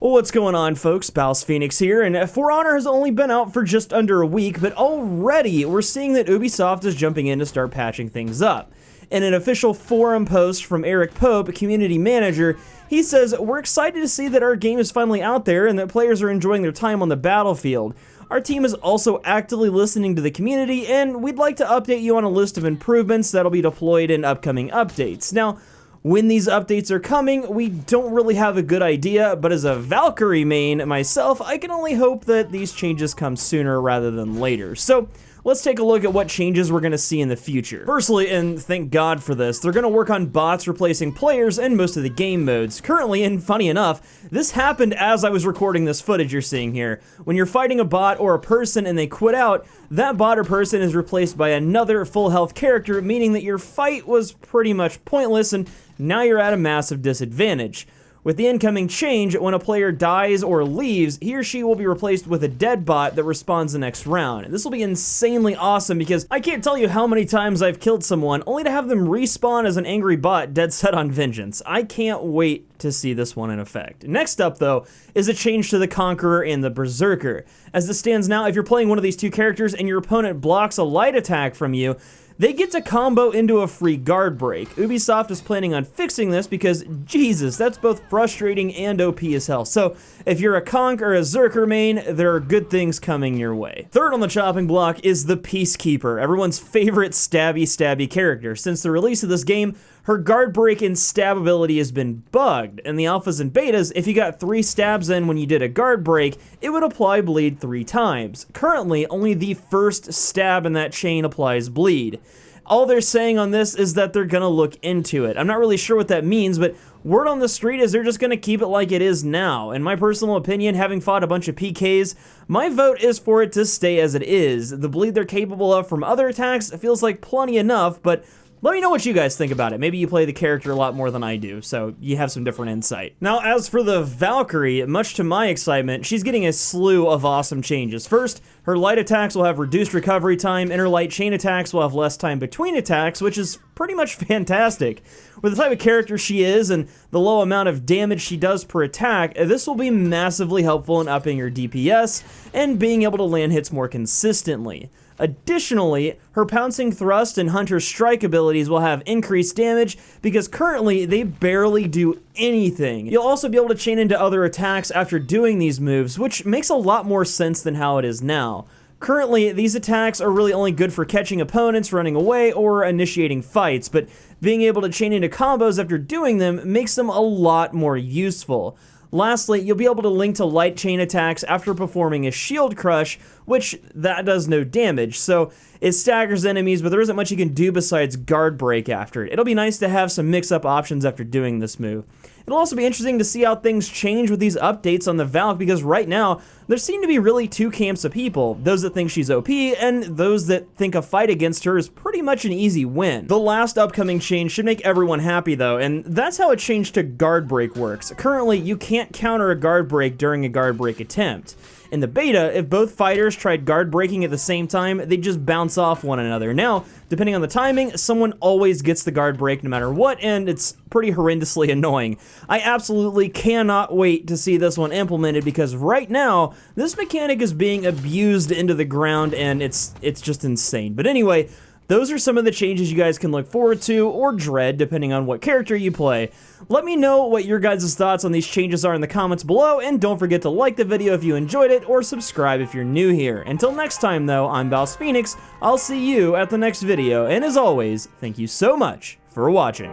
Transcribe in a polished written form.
What's going on, folks? BouseFeenux here, and For Honor has only been out for just under a week, but already we're seeing that Ubisoft is jumping in to start patching things up. In an official forum post from Eric Pope, community manager, he says, "We're excited to see that our game is finally out there and that players are enjoying their time on the battlefield. Our team is also actively listening to the community, and we'd like to update you on a list of improvements that'll be deployed in upcoming updates." Now, when these updates are coming, we don't really have a good idea, but as a Valkyrie main myself, I can only hope that these changes come sooner rather than later. So, let's take a look at what changes we're going to see in the future. Firstly, and thank God for this, they're going to work on bots replacing players in most of the game modes. Currently, and funny enough, this happened as I was recording this footage you're seeing here. When you're fighting a bot or a person and they quit out, that bot or person is replaced by another full health character, meaning that your fight was pretty much pointless and now you're at a massive disadvantage. With the incoming change, when a player dies or leaves, he or she will be replaced with a dead bot that respawns the next round. This will be insanely awesome because I can't tell you how many times I've killed someone only to have them respawn as an angry bot dead set on vengeance. I can't wait to see this one in effect. Next up, though, is a change to the Conqueror and the Berserker. As this stands now, if you're playing one of these two characters and your opponent blocks a light attack from you, they get to combo into a free guard break. Ubisoft is planning on fixing this because, Jesus, that's both frustrating and OP as hell. So, if you're a Conk or a Zerker main, there are good things coming your way. Third on the chopping block is the Peacekeeper, everyone's favorite stabby character. Since the release of this game, her guard break and stab ability has been bugged. In the alphas and betas, if you got 3 stabs in when you did a guard break, it would apply bleed 3 times. Currently, only the first stab in that chain applies bleed. All they're saying on this is that they're gonna look into it. I'm not really sure what that means, but word on the street is they're just gonna keep it like it is now. In my personal opinion, having fought a bunch of PKs, my vote is for it to stay as it is. The bleed they're capable of from other attacks feels like plenty enough, but let me know what you guys think about it. Maybe you play the character a lot more than I do, so you have some different insight. Now, as for the Valkyrie, much to my excitement, she's getting a slew of awesome changes. First, her light attacks will have reduced recovery time, and her light chain attacks will have less time between attacks, which is pretty much fantastic. With the type of character she is and the low amount of damage she does per attack, this will be massively helpful in upping her DPS and being able to land hits more consistently. Additionally, her pouncing thrust and hunter strike abilities will have increased damage because currently they barely do anything. You'll also be able to chain into other attacks after doing these moves, which makes a lot more sense than how it is now. Currently, these attacks are really only good for catching opponents, running away, or initiating fights, but being able to chain into combos after doing them makes them a lot more useful. Lastly, you'll be able to link to light chain attacks after performing a shield crush, which that does no damage, so it staggers enemies, but there isn't much you can do besides guard break after it. It'll be nice to have some mix-up options after doing this move. It'll also be interesting to see how things change with these updates on the Valk, because right now, there seem to be really 2 camps of people. Those that think she's OP, and those that think a fight against her is pretty much an easy win. The last upcoming change should make everyone happy though, and that's how a change to guard break works. Currently, you can't counter a guard break during a guard break attempt. In the beta, if both fighters tried guard breaking at the same time, they'd just bounce off one another. Now, depending on the timing, someone always gets the guard break no matter what, and it's pretty horrendously annoying. I absolutely cannot wait to see this one implemented because right now, this mechanic is being abused into the ground and it's just insane. But anyway, those are some of the changes you guys can look forward to or dread depending on what character you play. Let me know what your guys' thoughts on these changes are in the comments below, and don't forget to like the video if you enjoyed it or subscribe if you're new here. Until next time though, I'm BouseFeenux, I'll see you at the next video, and as always, thank you so much for watching.